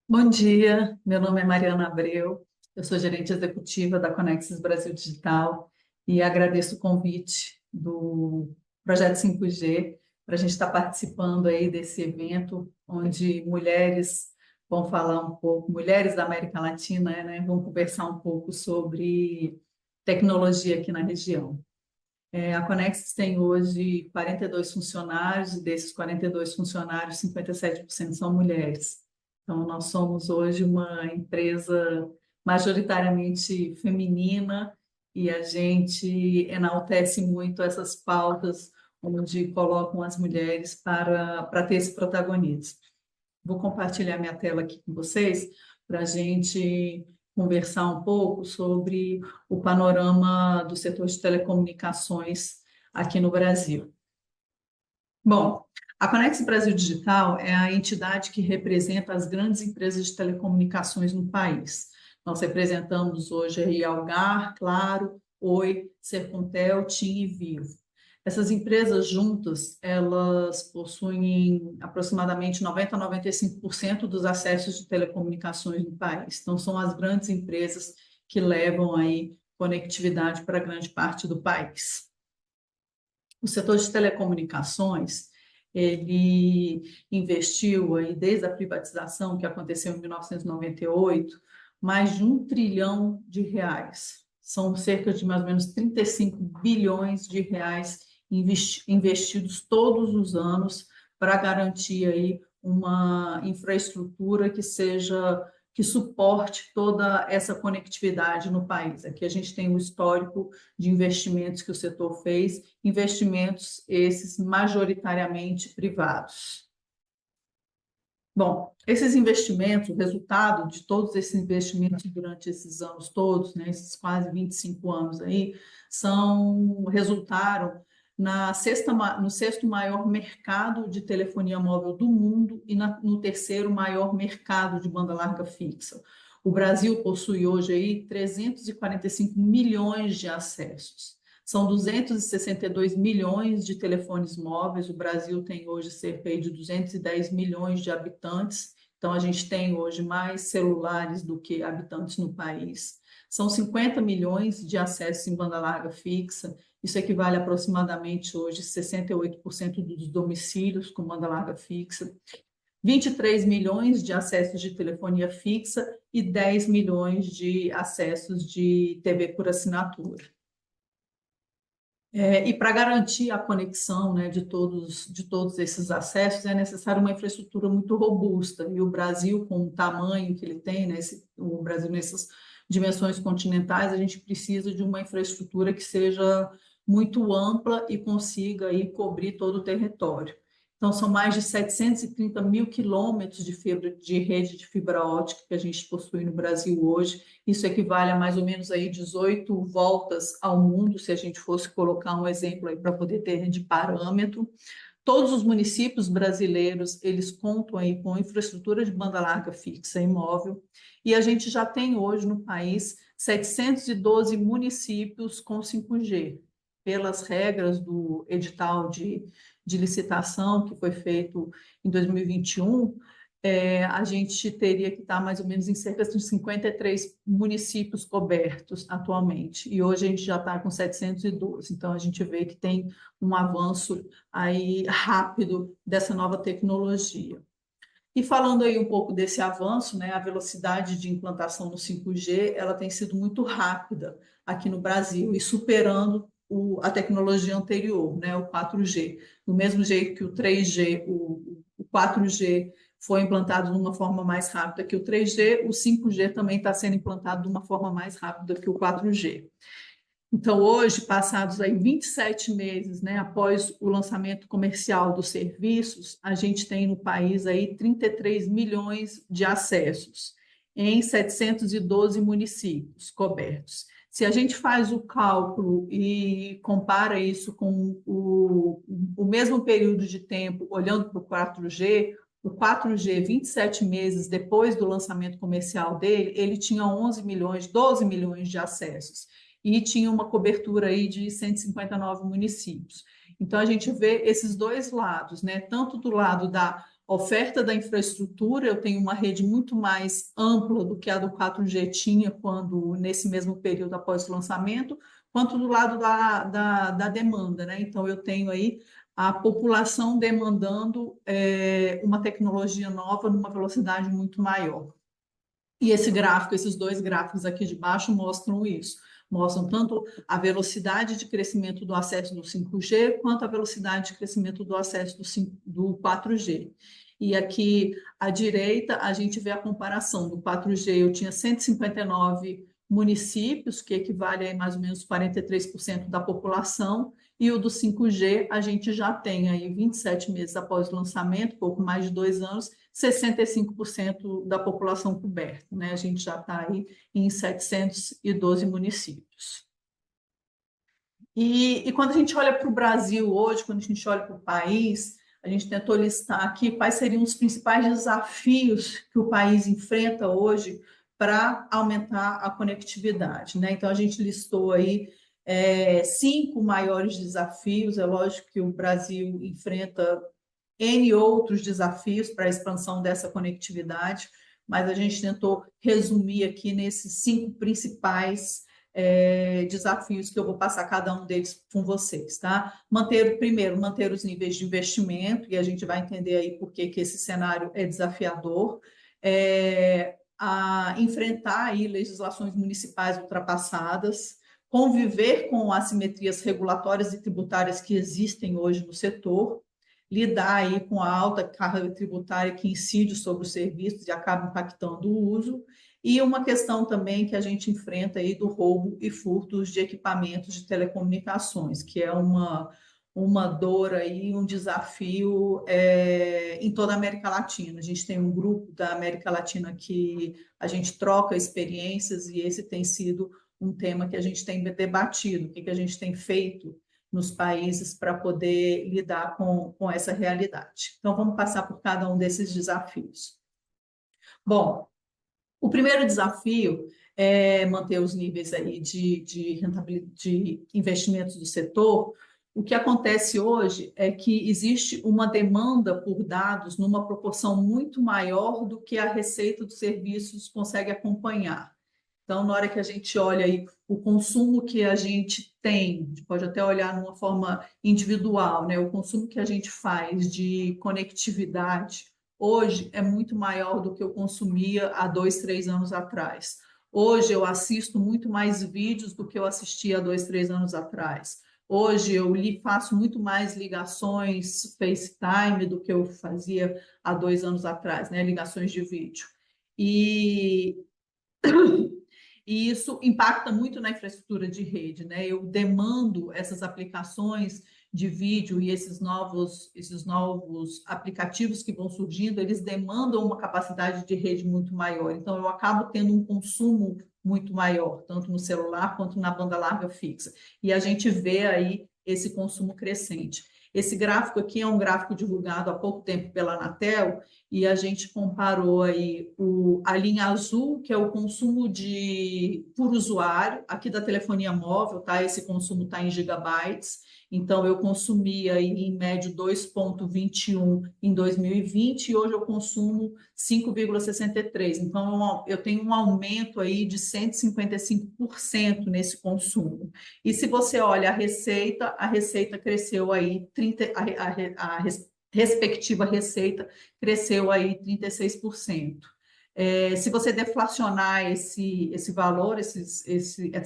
Bom dia, meu nome é Mariana Abreu, eu sou gerente executiva da Conexis Brasil Digital e agradeço o convite do Projeto 5G para a gente estar participando aí desse evento onde mulheres vão falar um pouco, mulheres da América Latina, né, vão conversar um pouco sobre tecnologia aqui na região. A Conexis tem hoje 42 funcionários, e desses 42 funcionários, 57% são mulheres. Então, nós somos hoje uma empresa majoritariamente feminina e a gente enaltece muito essas pautas onde colocam as mulheres para ter esse protagonismo. Vou compartilhar minha tela aqui com vocês para a gente conversar um pouco sobre o panorama do setor de telecomunicações aqui no Brasil. Bom, a Conex Brasil Digital é a entidade que representa as grandes empresas de telecomunicações no país. Nós representamos hoje aí Algar, Claro, Oi, Sercontel, TIM e Vivo. Essas empresas juntas, elas possuem aproximadamente 90 a 95% dos acessos de telecomunicações no país. Então, são as grandes empresas que levam aí conectividade para grande parte do país. O setor de telecomunicações, ele investiu aí desde a privatização que aconteceu em 1998, mais de R$ 1 trilhão. São cerca de mais ou menos 35 bilhões de reais investidos todos os anos para garantir aí uma infraestrutura que suporte toda essa conectividade no país. Aqui a gente tem um histórico de investimentos que o setor fez, investimentos esses majoritariamente privados. Bom, esses investimentos, o resultado de todos esses investimentos durante esses anos todos, né, esses quase 25 anos aí, resultaram no sexto maior mercado de telefonia móvel do mundo e no terceiro maior mercado de banda larga fixa. O Brasil possui hoje aí 345 milhões de acessos. São 262 milhões de telefones móveis. O Brasil tem hoje cerca de 210 milhões de habitantes. Então, a gente tem hoje mais celulares do que habitantes no país. São 50 milhões de acessos em banda larga fixa. Isso equivale a aproximadamente hoje 68% dos domicílios com banda larga fixa. 23 milhões de acessos de telefonia fixa e 10 milhões de acessos de TV por assinatura. E para garantir a conexão, né, de todos esses acessos, é necessário uma infraestrutura muito robusta. E o Brasil, com o tamanho que ele tem, né, o Brasil nessas dimensões continentais, a gente precisa de uma infraestrutura que seja muito ampla e consiga aí cobrir todo o território. Então, são mais de 730 mil quilômetros de rede de fibra ótica que a gente possui no Brasil hoje. Isso equivale a mais ou menos aí 18 voltas ao mundo, se a gente fosse colocar um exemplo aí para poder ter de parâmetro. Todos os municípios brasileiros, eles contam aí com infraestrutura de banda larga fixa e móvel, e a gente já tem hoje no país 712 municípios com 5G, pelas regras do edital de licitação que foi feito em 2021. A gente teria que estar mais ou menos em cerca de 53 municípios cobertos atualmente, e hoje a gente já está com 712, então a gente vê que tem um avanço aí rápido dessa nova tecnologia. E falando aí um pouco desse avanço, né, a velocidade de implantação no 5G, ela tem sido muito rápida aqui no Brasil e superando a tecnologia anterior, né, o 4G. Do mesmo jeito que o 3G, o 4G foi implantado de uma forma mais rápida que o 3G, o 5G também está sendo implantado de uma forma mais rápida que o 4G. Então, hoje, passados aí 27 meses, né, após o lançamento comercial dos serviços, a gente tem no país aí 33 milhões de acessos em 712 municípios cobertos. Se a gente faz o cálculo e compara isso com o mesmo período de tempo, olhando para o 4G, 27 meses depois do lançamento comercial dele, ele tinha 11 milhões, 12 milhões de acessos e tinha uma cobertura aí de 159 municípios. Então, a gente vê esses dois lados, né? Tanto do lado da oferta da infraestrutura, eu tenho uma rede muito mais ampla do que a do 4G tinha quando, nesse mesmo período após o lançamento, quanto do lado da demanda, né? Então, eu tenho aí a população demandando uma tecnologia nova numa velocidade muito maior. E esse gráfico, esses dois gráficos aqui de baixo mostram isso. Mostram tanto a velocidade de crescimento do acesso do 5G, quanto a velocidade de crescimento do acesso do 4G. E aqui à direita, a gente vê a comparação do 4G. Eu tinha 159 municípios, que equivale a mais ou menos 43% da população, e o do 5G, a gente já tem aí 27 meses após o lançamento, pouco mais de 2 anos, 65% da população coberta, né? A gente já está aí em 712 municípios. E quando a gente olha para o Brasil hoje, quando a gente olha para o país, a gente tentou listar aqui quais seriam os principais desafios que o país enfrenta hoje para aumentar a conectividade, né? Então, a gente listou aí 5 maiores desafios. É lógico que o Brasil enfrenta N outros desafios para a expansão dessa conectividade, mas a gente tentou resumir aqui nesses 5 principais desafios que eu vou passar cada um deles com vocês, tá? Primeiro, manter os níveis de investimento, e a gente vai entender aí por que esse cenário é desafiador, a enfrentar aí legislações municipais ultrapassadas, conviver com assimetrias regulatórias e tributárias que existem hoje no setor, lidar aí com a alta carga tributária que incide sobre os serviços e acaba impactando o uso, e uma questão também que a gente enfrenta aí do roubo e furtos de equipamentos de telecomunicações, que é uma dor aí, um desafio em toda a América Latina. A gente tem um grupo da América Latina que a gente troca experiências, e esse tem sido um tema que a gente tem debatido, o que a gente tem feito nos países para poder lidar com essa realidade. Então, vamos passar por cada um desses desafios. Bom, o primeiro desafio é manter os níveis aí de rentabilidade, de investimentos do setor. O que acontece hoje é que existe uma demanda por dados numa proporção muito maior do que a receita dos serviços consegue acompanhar. Então, na hora que a gente olha aí o consumo que a gente tem, a gente pode até olhar numa forma individual, né? O consumo que a gente faz de conectividade hoje é muito maior do que eu consumia há 2, 3 anos atrás. Hoje eu assisto muito mais vídeos do que eu assistia há 2, 3 anos atrás. Hoje eu faço muito mais ligações FaceTime do que eu fazia há 2 anos atrás, né? Ligações de vídeo. E isso impacta muito na infraestrutura de rede, né? Eu demando essas aplicações de vídeo e esses novos aplicativos que vão surgindo, eles demandam uma capacidade de rede muito maior. Então, eu acabo tendo um consumo muito maior, tanto no celular quanto na banda larga fixa. E a gente vê aí esse consumo crescente. Esse gráfico aqui é um gráfico divulgado há pouco tempo pela Anatel, e a gente comparou aí a linha azul, que é o consumo por usuário, aqui da telefonia móvel, tá? Esse consumo está em gigabytes, então eu consumia aí, em média 2,21 em 2020, e hoje eu consumo 5,63. Então eu tenho um aumento aí de 155% nesse consumo. E se você olha a receita cresceu aí 30, a respectiva receita cresceu aí 36%. Se você deflacionar esse valor, essa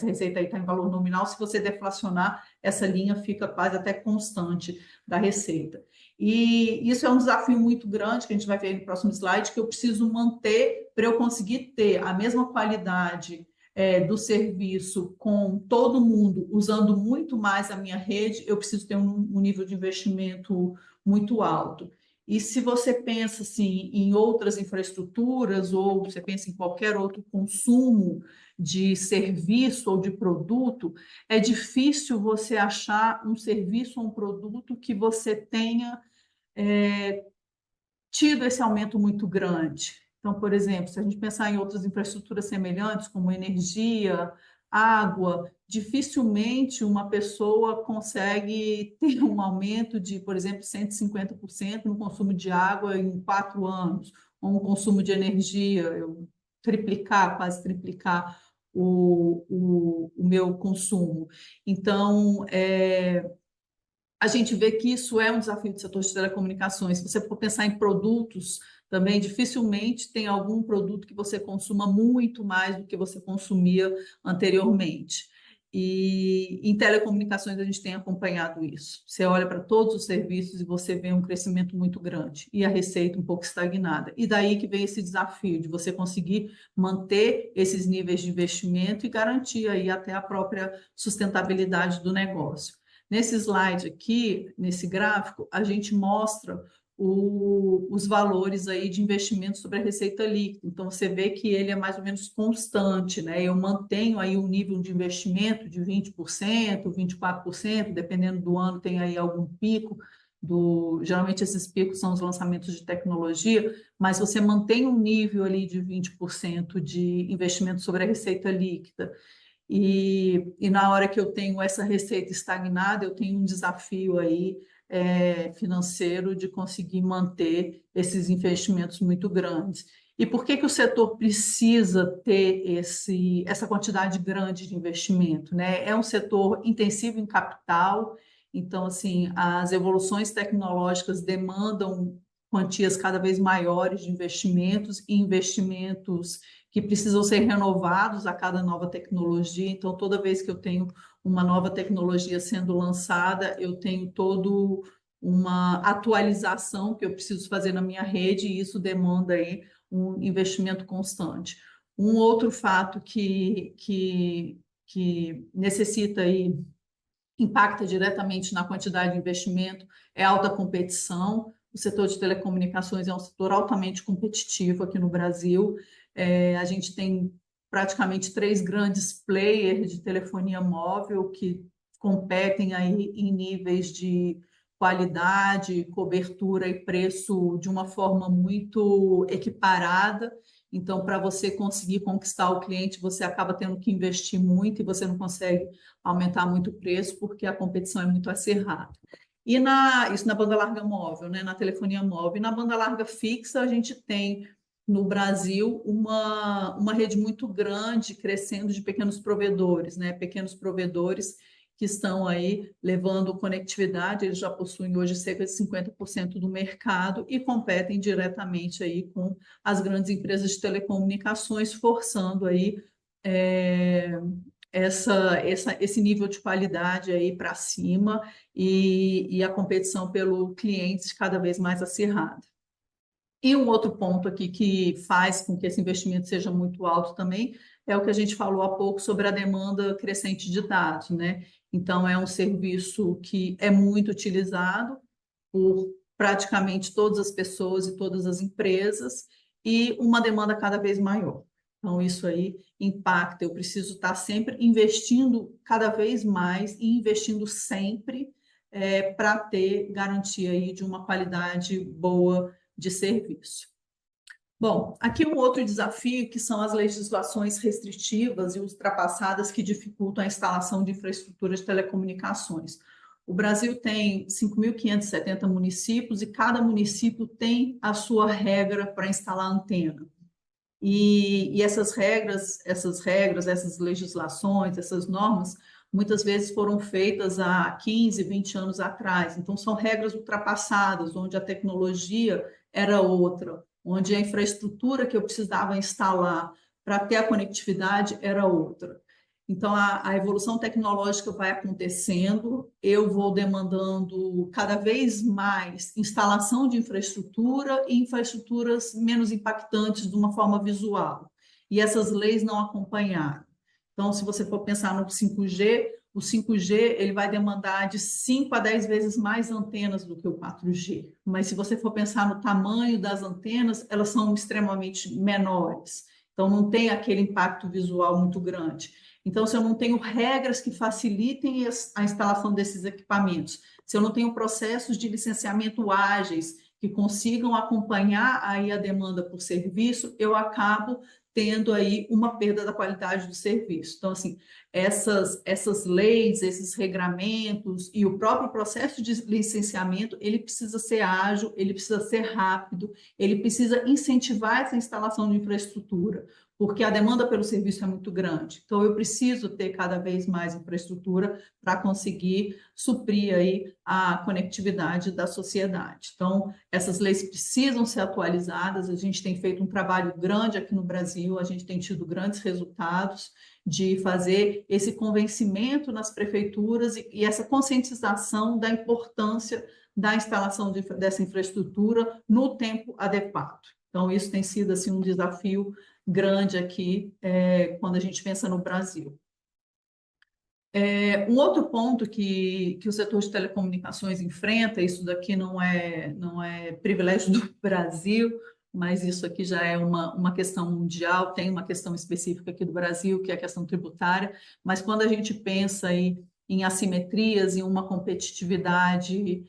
receita aí está em valor nominal, se você deflacionar, essa linha fica quase até constante da receita. E isso é um desafio muito grande, que a gente vai ver no próximo slide, que eu preciso manter para eu conseguir ter a mesma qualidade do serviço com todo mundo usando muito mais a minha rede. Eu preciso ter um nível de investimento muito alto. E se você pensa assim, em outras infraestruturas, ou você pensa em qualquer outro consumo de serviço ou de produto, é difícil você achar um serviço ou um produto que você tenha tido esse aumento muito grande. Então, por exemplo, se a gente pensar em outras infraestruturas semelhantes, como energia, água, dificilmente uma pessoa consegue ter um aumento de, por exemplo, 150% no consumo de água em 4 anos, ou um consumo de energia, eu triplicar, quase triplicar o meu consumo. Então, a gente vê que isso é um desafio do setor de telecomunicações. Se você for pensar em produtos, também dificilmente tem algum produto que você consuma muito mais do que você consumia anteriormente. E em telecomunicações a gente tem acompanhado isso. Você olha para todos os serviços e você vê um crescimento muito grande e a receita um pouco estagnada. E daí que vem esse desafio de você conseguir manter esses níveis de investimento e garantir aí até a própria sustentabilidade do negócio. Nesse slide aqui, nesse gráfico, a gente mostra os valores aí de investimento sobre a receita líquida. Então, você vê que ele é mais ou menos constante, né? Eu mantenho aí um nível de investimento de 20%, 24%, dependendo do ano, tem aí algum pico. Geralmente esses picos são os lançamentos de tecnologia, mas você mantém um nível ali de 20% de investimento sobre a receita líquida. E na hora que eu tenho essa receita estagnada, eu tenho um desafio aí financeiro de conseguir manter esses investimentos muito grandes. E por que o setor precisa ter essa quantidade grande de investimento, né? É um setor intensivo em capital, então, assim, as evoluções tecnológicas demandam quantias cada vez maiores de investimentos e investimentos que precisam ser renovados a cada nova tecnologia. Então, toda vez que eu tenho uma nova tecnologia sendo lançada, eu tenho todo uma atualização que eu preciso fazer na minha rede e isso demanda aí um investimento constante. Um outro fato que necessita aí, impacta diretamente na quantidade de investimento é a alta competição. O setor de telecomunicações é um setor altamente competitivo aqui no Brasil. A gente tem praticamente 3 grandes players de telefonia móvel que competem aí em níveis de qualidade, cobertura e preço de uma forma muito equiparada. Então, para você conseguir conquistar o cliente, você acaba tendo que investir muito e você não consegue aumentar muito o preço porque a competição é muito acirrada. Isso na banda larga móvel, né, na telefonia móvel. E na banda larga fixa, a gente tem no Brasil uma rede muito grande crescendo de pequenos provedores, né, pequenos provedores que estão aí levando conectividade, eles já possuem hoje cerca de 50% do mercado e competem diretamente aí com as grandes empresas de telecomunicações, forçando aí esse nível de qualidade aí para cima e a competição pelo cliente cada vez mais acirrada. E um outro ponto aqui que faz com que esse investimento seja muito alto também é o que a gente falou há pouco sobre a demanda crescente de dados, né? Então, é um serviço que é muito utilizado por praticamente todas as pessoas e todas as empresas e uma demanda cada vez maior. Então, isso aí impacta. Eu preciso estar sempre investindo cada vez mais e investindo sempre para ter garantia aí de uma qualidade boa de serviço. Bom, aqui um outro desafio que são as legislações restritivas e ultrapassadas que dificultam a instalação de infraestruturas de telecomunicações. O Brasil tem 5.570 municípios e cada município tem a sua regra para instalar antena. E essas legislações, essas normas, muitas vezes foram feitas há 15, 20 anos atrás. Então, são regras ultrapassadas, onde a tecnologia era outra, onde a infraestrutura que eu precisava instalar para ter a conectividade era outra. Então, a evolução tecnológica vai acontecendo, eu vou demandando cada vez mais instalação de infraestrutura e infraestruturas menos impactantes de uma forma visual. E essas leis não acompanharam. Então, se você for pensar no 5G, o 5G ele vai demandar de 5 a 10 vezes mais antenas do que o 4G. Mas se você for pensar no tamanho das antenas, elas são extremamente menores. Então, não tem aquele impacto visual muito grande. Então, se eu não tenho regras que facilitem a instalação desses equipamentos, se eu não tenho processos de licenciamento ágeis que consigam acompanhar aí a demanda por serviço, eu acabo tendo aí uma perda da qualidade do serviço. Então, assim, essas leis, esses regramentos e o próprio processo de licenciamento, ele precisa ser ágil, ele precisa ser rápido, ele precisa incentivar essa instalação de infraestrutura, porque a demanda pelo serviço é muito grande. Então, eu preciso ter cada vez mais infraestrutura para conseguir suprir aí a conectividade da sociedade. Então, essas leis precisam ser atualizadas, a gente tem feito um trabalho grande aqui no Brasil, a gente tem tido grandes resultados de fazer esse convencimento nas prefeituras e essa conscientização da importância da instalação dessa infraestrutura no tempo adequado. Então, isso tem sido assim, um desafio grande aqui, quando a gente pensa no Brasil. Um outro ponto que o setor de telecomunicações enfrenta, isso daqui não é privilégio do Brasil, mas isso aqui já é uma questão mundial, tem uma questão específica aqui do Brasil, que é a questão tributária, mas quando a gente pensa aí em assimetrias, em uma competitividade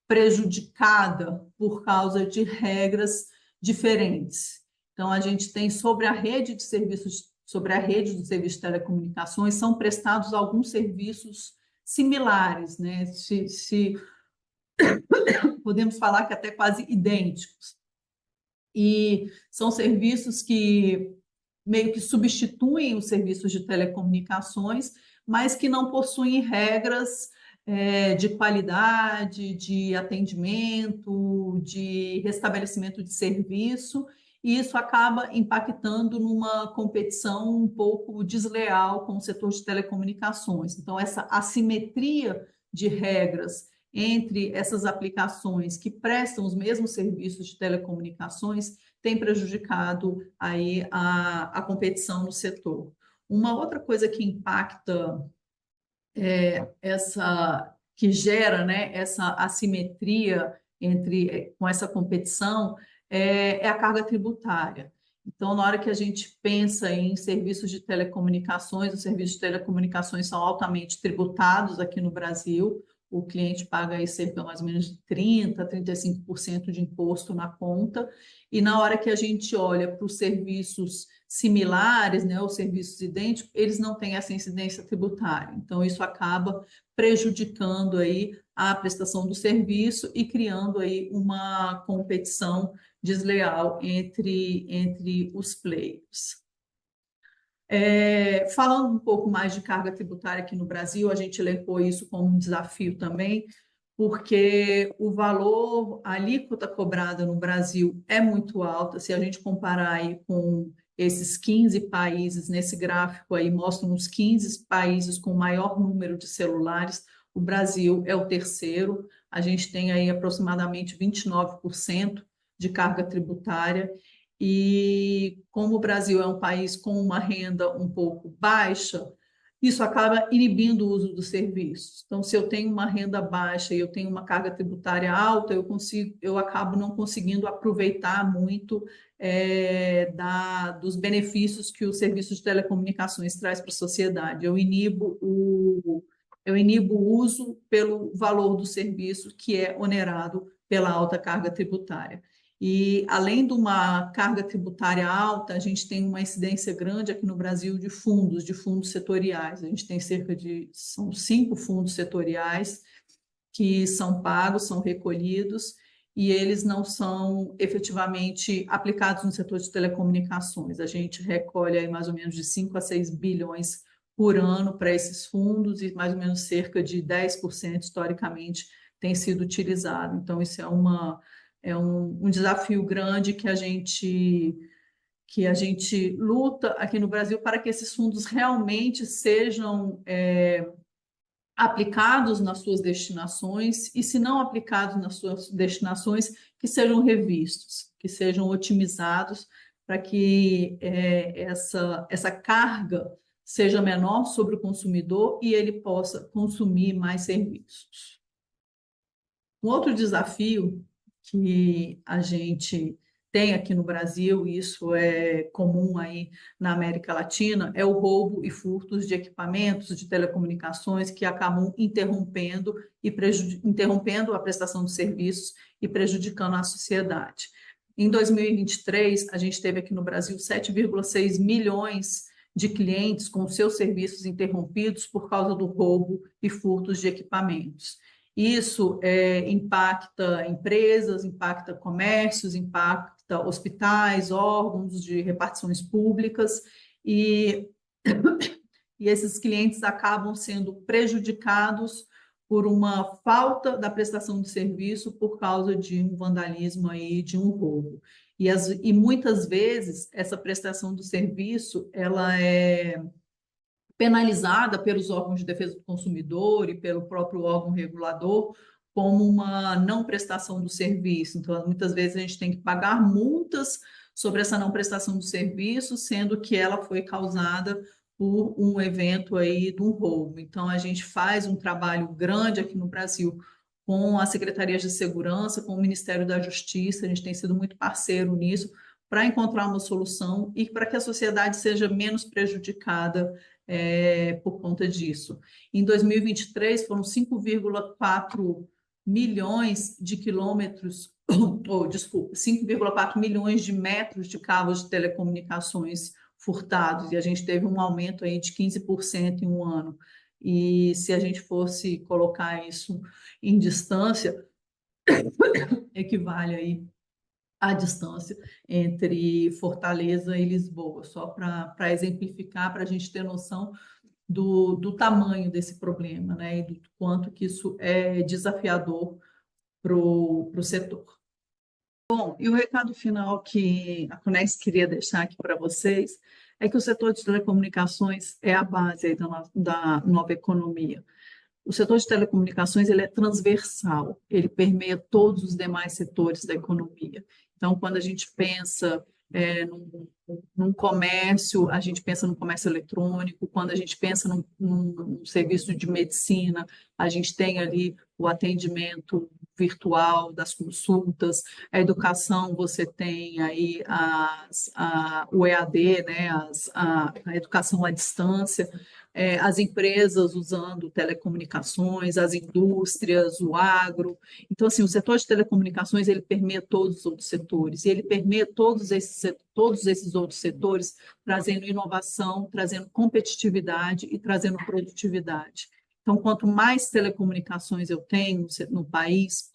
prejudicada por causa de regras diferentes. Então, a gente tem sobre a rede de serviços de telecomunicações, são prestados alguns serviços similares, né? Se podemos falar que até quase idênticos. E são serviços que meio que substituem os serviços de telecomunicações, mas que não possuem regras de qualidade, de atendimento, de restabelecimento de serviço, e isso acaba impactando numa competição um pouco desleal com o setor de telecomunicações. Então, essa assimetria de regras entre essas aplicações que prestam os mesmos serviços de telecomunicações tem prejudicado aí a competição no setor. Uma outra coisa que impacta que gera, né, essa assimetria com essa competição é a carga tributária. Então, na hora que a gente pensa em serviços de telecomunicações, os serviços de telecomunicações são altamente tributados aqui no Brasil. O cliente paga aí cerca mais ou menos de 30% a 35% de imposto na conta. E na hora que a gente olha para os serviços similares, né, os serviços idênticos, eles não têm essa incidência tributária. Então, isso acaba prejudicando aí a prestação do serviço e criando aí uma competição desleal entre os players. Falando um pouco mais de carga tributária aqui no Brasil, a gente elencou isso como um desafio também, porque o valor, a alíquota cobrada no Brasil é muito alta. Se a gente comparar aí com esses 15 países, nesse gráfico aí mostram os 15 países com maior número de celulares, o Brasil é o terceiro, a gente tem aí aproximadamente 29% de carga tributária, e como o Brasil é um país com uma renda um pouco baixa, isso acaba inibindo o uso dos serviços. Então, se eu tenho uma renda baixa e eu tenho uma carga tributária alta, eu acabo não conseguindo aproveitar muito dos benefícios que o serviço de telecomunicações traz para a sociedade. Eu inibo o uso pelo valor do serviço que é onerado pela alta carga tributária. E, além de uma carga tributária alta, a gente tem uma incidência grande aqui no Brasil de fundos setoriais. A gente tem são 5 fundos setoriais que são pagos, são recolhidos, e eles não são efetivamente aplicados no setor de telecomunicações. A gente recolhe aí mais ou menos de 5 a 6 bilhões por ano para esses fundos, e mais ou menos cerca de 10% historicamente tem sido utilizado. Então, isso é um desafio grande que a gente luta aqui no Brasil para que esses fundos realmente sejam aplicados nas suas destinações, e se não aplicados nas suas destinações, que sejam revistos, que sejam otimizados para que essa carga seja menor sobre o consumidor e ele possa consumir mais serviços. Um outro desafio que a gente tem aqui no Brasil, e isso é comum aí na América Latina, é o roubo e furtos de equipamentos de telecomunicações que acabam interrompendo a prestação de serviços e prejudicando a sociedade. Em 2023, a gente teve aqui no Brasil 7,6 milhões de clientes com seus serviços interrompidos por causa do roubo e furtos de equipamentos. Isso impacta empresas, impacta comércios, impacta hospitais, órgãos de repartições públicas e, e esses clientes acabam sendo prejudicados por uma falta da prestação de serviço por causa de um vandalismo aí, de um roubo. E muitas vezes essa prestação do serviço ela é penalizada pelos órgãos de defesa do consumidor e pelo próprio órgão regulador como uma não prestação do serviço. Então, muitas vezes a gente tem que pagar multas sobre essa não prestação do serviço, sendo que ela foi causada por um evento aí de um roubo. Então, a gente faz um trabalho grande aqui no Brasil com a Secretaria de Segurança, com o Ministério da Justiça, a gente tem sido muito parceiro nisso, para encontrar uma solução e para que a sociedade seja menos prejudicada por conta disso. Em 2023, foram 5,4 milhões de quilômetros, ou desculpa, 5,4 milhões de metros de cabos de telecomunicações furtados, e a gente teve um aumento aí de 15% em um ano. E se a gente fosse colocar isso em distância, equivale aí à distância entre Fortaleza e Lisboa, só para exemplificar, para a gente ter noção do tamanho desse problema, né, e do quanto que isso é desafiador para o setor. Bom, e o recado final que a Conex queria deixar aqui para vocês é que o setor de telecomunicações é a base aí da nova economia. O setor de telecomunicações ele é transversal, ele permeia todos os demais setores da economia. Então, quando a gente pensa num comércio, a gente pensa no comércio eletrônico, quando a gente pensa num serviço de medicina, a gente tem ali o atendimento virtual das consultas, a educação, você tem aí o EAD, né, a educação à distância, as empresas usando telecomunicações, as indústrias, o agro. Então, assim, o setor de telecomunicações, ele permeia todos os outros setores, e ele permeia todos esses outros setores, trazendo inovação, trazendo competitividade e trazendo produtividade. Então, quanto mais telecomunicações eu tenho no país,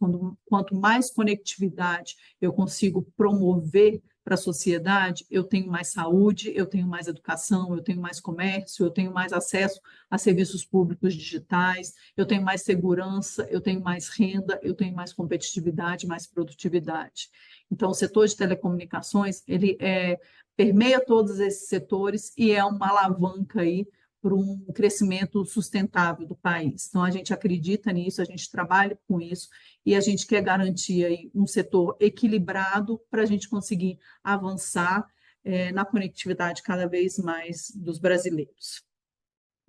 quanto mais conectividade eu consigo promover para a sociedade, eu tenho mais saúde, eu tenho mais educação, eu tenho mais comércio, eu tenho mais acesso a serviços públicos digitais, eu tenho mais segurança, eu tenho mais renda, eu tenho mais competitividade, mais produtividade. Então, o setor de telecomunicações, ele permeia todos esses setores e é uma alavanca aí para um crescimento sustentável do país. Então, a gente acredita nisso, a gente trabalha com isso e a gente quer garantir aí um setor equilibrado para a gente conseguir avançar na conectividade cada vez mais dos brasileiros.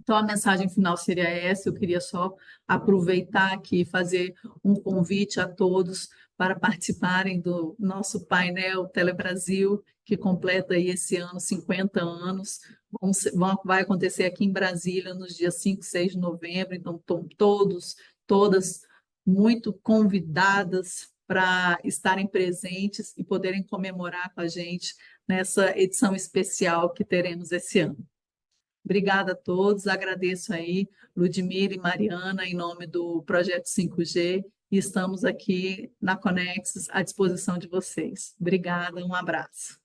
Então, a mensagem final seria essa. Eu queria só aproveitar aqui e fazer um convite a todos para participarem do nosso painel Telebrasil, que completa aí esse ano 50 anos. Vai acontecer aqui em Brasília nos dias 5 e 6 de novembro, então estão todas muito convidadas para estarem presentes e poderem comemorar com a gente nessa edição especial que teremos esse ano. Obrigada a todos, agradeço aí Ludmila e Mariana em nome do Projeto 5G e estamos aqui na Conexis à disposição de vocês. Obrigada, um abraço.